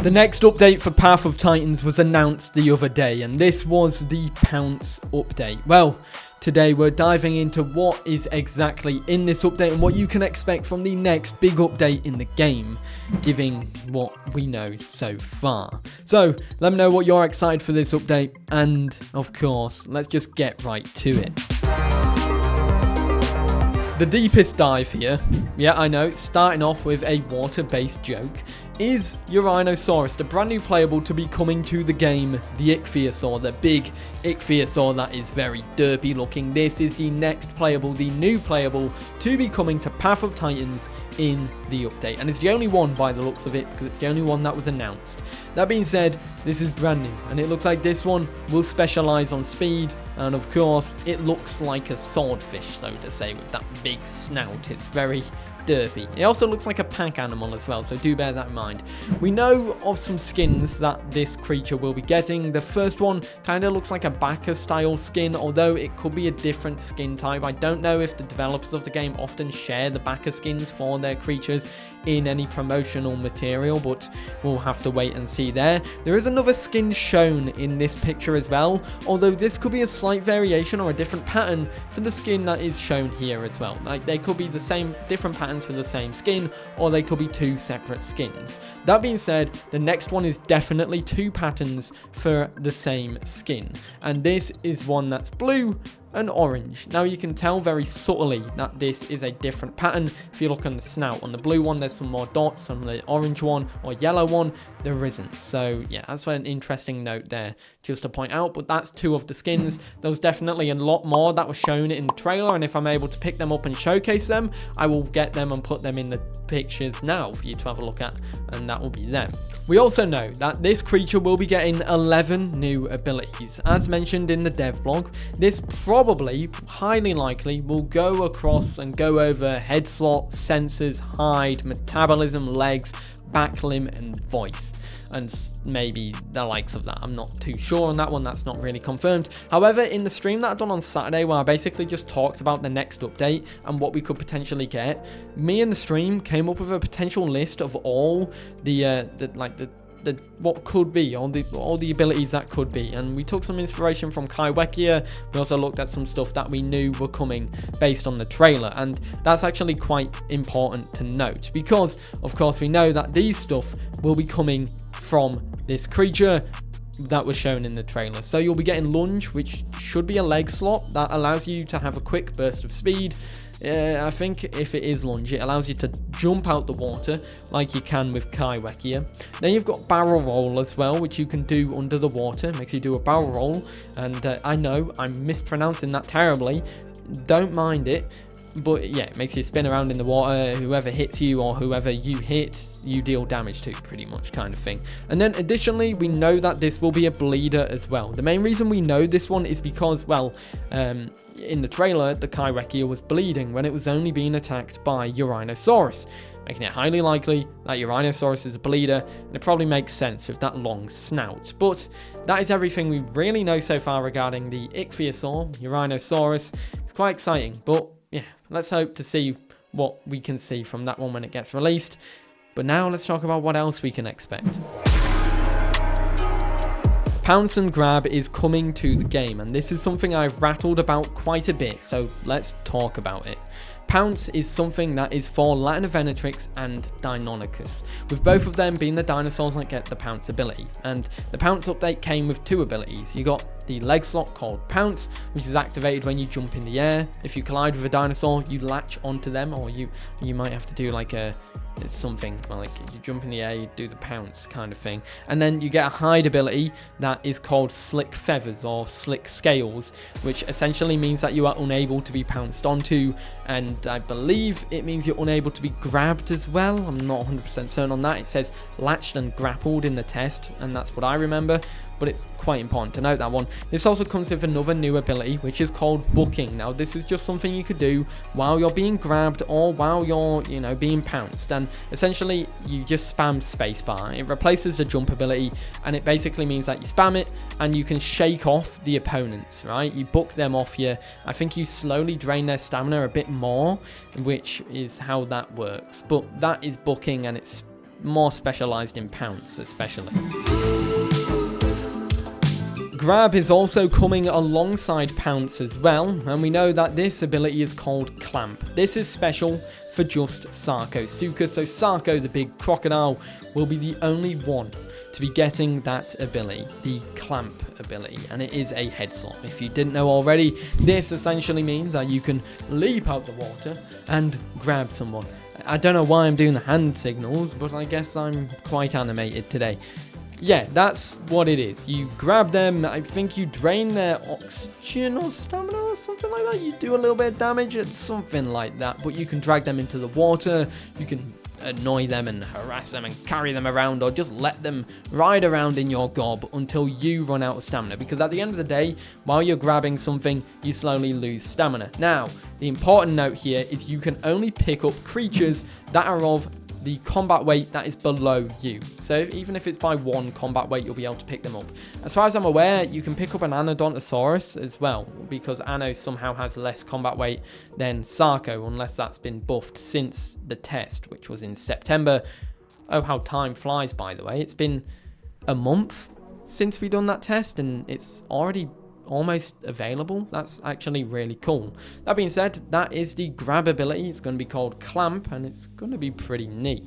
The next update for Path of Titans was announced the other day, and this was the Pounce update. Well, today we're diving into what is exactly in this update and what you can expect from the next big update in the game, giving what we know so far. So, let me know what you're excited for this update, and of course, let's just get right to it. The deepest dive here, yeah I know, starting off with a water-based joke, is Eurhinosaurus, the brand new playable to be coming to the game, the Ichthyosaur, the big Ichthyosaur that is very derpy looking. This is the next playable, the new playable, to be coming to Path of Titans in the update. And it's the only one by the looks of it, because it's the only one that was announced. That being said, this is brand new, and it looks like this one will specialize on speed, and of course, it looks like a swordfish, so to say, with that big snout. It's very derpy. It also looks like a pack animal as well, so do bear that in mind. We know of some skins that this creature will be getting. The first one kind of looks like a Bacca style skin, although it could be a different skin type. I don't know if the developers of the game often share the Bacca skins for their creatures in any promotional material, but we'll have to wait and see there. There is another skin shown in this picture as well, although this could be a slight variation or a different pattern for the skin that is shown here as well. Like, they could be the same, different patterns for the same skin, or they could be two separate skins. That being said, the next one is definitely two patterns for the same skin, and this is one that's blue and orange. Now you can tell very subtly that this is a different pattern. If you look on the snout, on the blue one there's some more dots, on the orange one or yellow one there isn't. So yeah, that's an interesting note there just to point out. But that's two of the skins. There was definitely a lot more that was shown in the trailer, and if I'm able to pick them up and showcase them, I will get them and put them in the pictures now for you to have a look at, and that will be them. We also know that this creature will be getting 11 new abilities. As mentioned in the dev blog, this probably, highly likely, will go across and go over head slot, sensors, hide, metabolism, legs, back limb, and voice. And maybe the likes of that. I'm not too sure on that one. That's not really confirmed. However, in the stream that I done on Saturday, where I basically just talked about the next update and what we could potentially get, me and the stream came up with a potential list of all the what could be, all the abilities that could be, and we took some inspiration from Kaiwekia. We also looked at some stuff that we knew were coming based on the trailer, and that's actually quite important to note, because of course we know that these stuff will be coming from this creature that was shown in the trailer. So you'll be getting lunge, which should be a leg slot that allows you to have a quick burst of speed. I think if it is lunge, it allows you to jump out the water like you can with Kaiwekia. Then you've got barrel roll as well, which you can do under the water. Makes you do a barrel roll, and I know I'm mispronouncing that terribly. Don't mind it. But yeah, it makes you spin around in the water. Whoever hits you or whoever you hit, you deal damage to, pretty much, kind of thing. And then additionally, we know that this will be a bleeder as well. The main reason we know this one is because, well, in the trailer, the Kaiwekia was bleeding when it was only being attacked by Eurhinosaurus, making it highly likely that Eurhinosaurus is a bleeder, and it probably makes sense with that long snout. But that is everything we really know so far regarding the Ichthyosaur, Eurhinosaurus. It's quite exciting, but yeah, let's hope to see what we can see from that one when it gets released. But now let's talk about what else we can expect. Pounce and Grab is coming to the game, and this is something I've rattled about quite a bit, so let's talk about it. Pounce is something that is for Latanovenatrix and Deinonychus, with both of them being the dinosaurs that get the Pounce ability. And the Pounce update came with two abilities. You got the leg slot called Pounce, which is activated when you jump in the air. If you collide with a dinosaur, you latch onto them, or you might have to do like it's something like you jump in the air, you do the pounce kind of thing. And then you get a hide ability that is called Slick Feathers or Slick Scales, which essentially means that you are unable to be pounced onto, and I believe it means you're unable to be grabbed as well. I'm not 100% certain on that. It says latched and grappled in the test, and that's what I remember, but it's quite important to note that one. This also comes with another new ability, which is called Booking. Now, this is just something you could do while you're being grabbed or while you're, being pounced, and essentially you just spam spacebar. It replaces the jump ability, and it basically means that you spam it and you can shake off the opponents, right? You book them off you. I think you slowly drain their stamina a bit more, which is how that works. But that is booking, and it's more specialized in Pounce especially. Grab is also coming alongside Pounce as well, and we know that this ability is called Clamp. This is special for just Sarcosuchus, so Sarco, the big crocodile, will be the only one to be getting that ability, the Clamp ability, and it is a head slot. If you didn't know already, this essentially means that you can leap out the water and grab someone. I don't know why I'm doing the hand signals, but I guess I'm quite animated today. Yeah, that's what it is. You grab them, I think you drain their oxygen or stamina or something like that. You do a little bit of damage, it's something like that. But you can drag them into the water, you can annoy them and harass them and carry them around, or just let them ride around in your gob until you run out of stamina. Because at the end of the day, while you're grabbing something, you slowly lose stamina. Now, the important note here is you can only pick up creatures that are of the combat weight that is below you. So even if it's by 1 combat weight, you'll be able to pick them up. As far as I'm aware, you can pick up an Anodontosaurus as well, because Ano somehow has less combat weight than Sarco, unless that's been buffed since the test, which was in September. Oh, how time flies, by the way. It's been a month since we done that test, and it's already almost available. That's actually really cool. That being said, that is the grab ability. It's going to be called Clamp, and it's going to be pretty neat.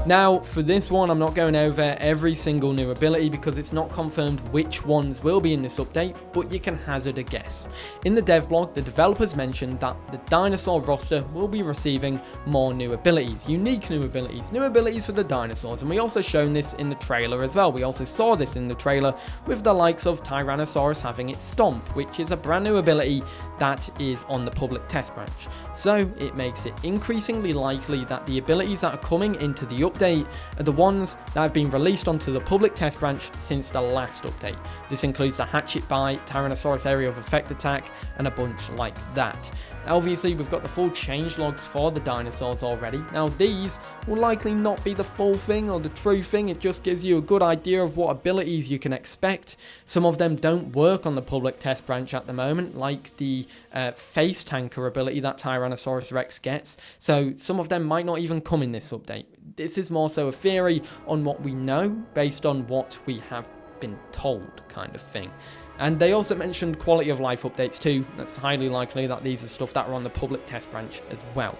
Now, for this one, I'm not going over every single new ability because it's not confirmed which ones will be in this update, but you can hazard a guess. In the dev blog, the developers mentioned that the dinosaur roster will be receiving more new abilities, unique new abilities for the dinosaurs, and we also shown this in the trailer as well. We also saw this in the trailer with the likes of Tyrannosaurus having its Stomp, which is a brand new ability that is on the public test branch. So it makes it increasingly likely that the abilities that are coming into the update are the ones that have been released onto the public test branch since the last update. This includes the Hatchet Bite, Tyrannosaurus Area of Effect Attack, and a bunch like that. Obviously, we've got the full changelogs for the dinosaurs already. Now, these will likely not be the full thing or the true thing. It just gives you a good idea of what abilities you can expect. Some of them don't work on the public test branch at the moment, like the face tanker ability that Tyrannosaurus Rex gets. So some of them might not even come in this update. This is more so a theory on what we know based on what we have been told, kind of thing. And they also mentioned quality of life updates too. That's highly likely that these are stuff that are on the public test branch as well,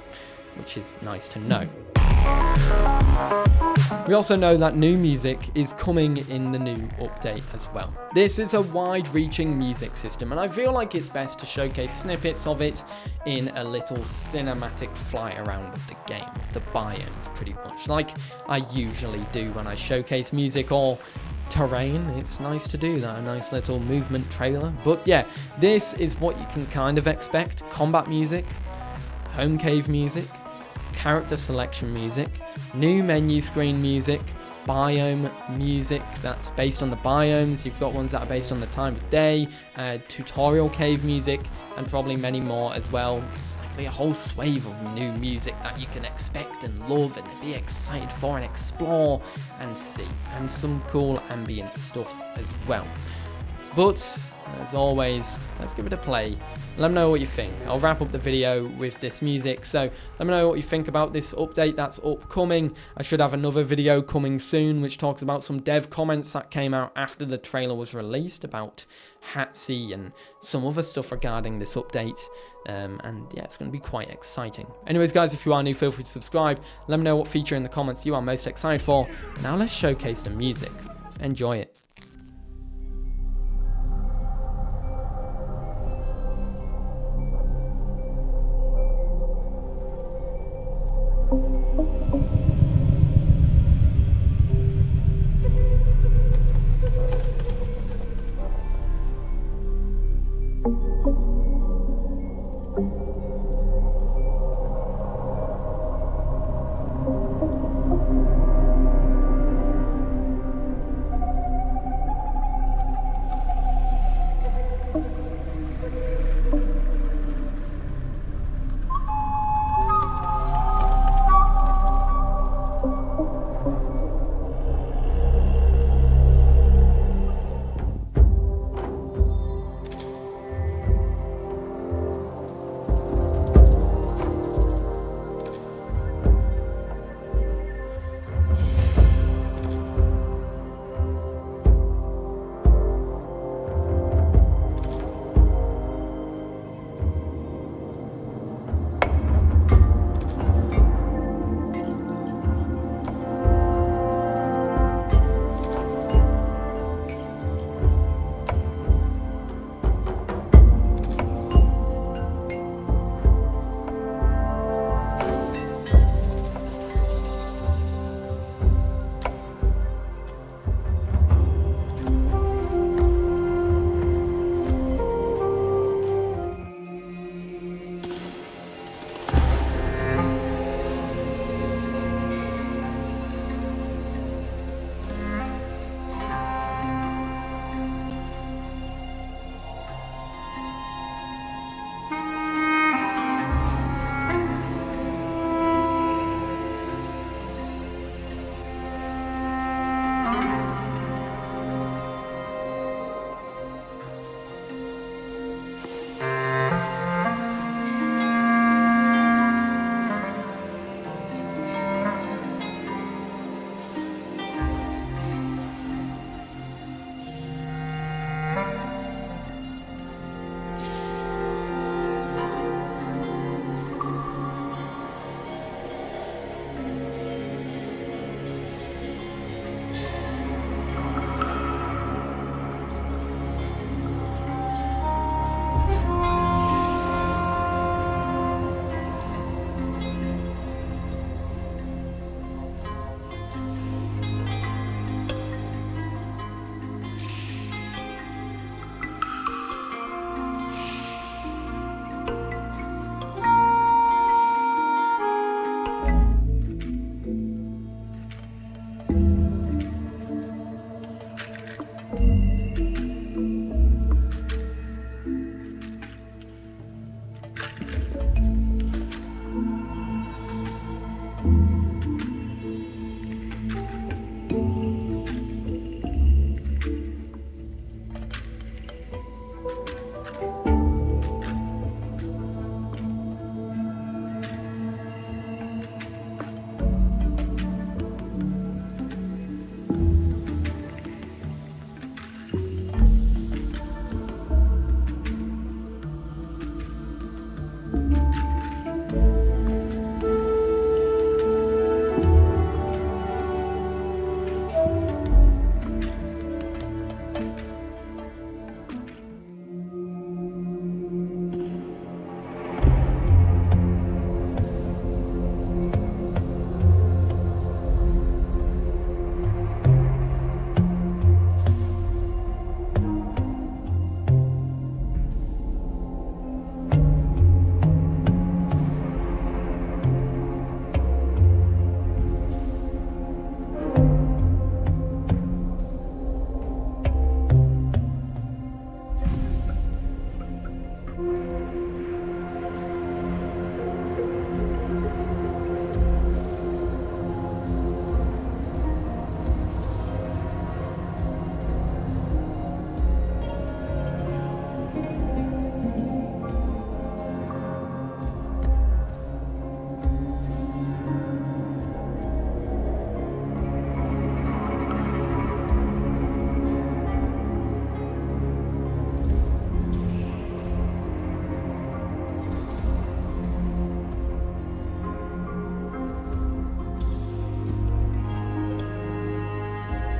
which is nice to know. We also know that new music is coming in the new update as well. This is a wide-reaching music system, and I feel like it's best to showcase snippets of it in a little cinematic fly around of the game, of the biomes, pretty much, like I usually do when I showcase music or terrain. It's nice to do that, a nice little movement trailer. But yeah, this is what you can kind of expect. Combat music, home cave music, character selection music, new menu screen music, biome music that's based on the biomes. You've got ones that are based on the time of day, tutorial cave music, and probably many more as well. It's likely a whole swathe of new music that you can expect and love and be excited for and explore and see, and some cool ambient stuff as well. But as always, let's give it a play. Let me know what you think. I'll wrap up the video with this music, so let me know what you think about this update that's upcoming. I should have another video coming soon which talks about some dev comments that came out after the trailer was released about Hatsy and some other stuff regarding this update. And yeah, it's going to be quite exciting. Anyways, guys, if you are new, feel free to subscribe. Let me know what feature in the comments you are most excited for. Now let's showcase the music. Enjoy it.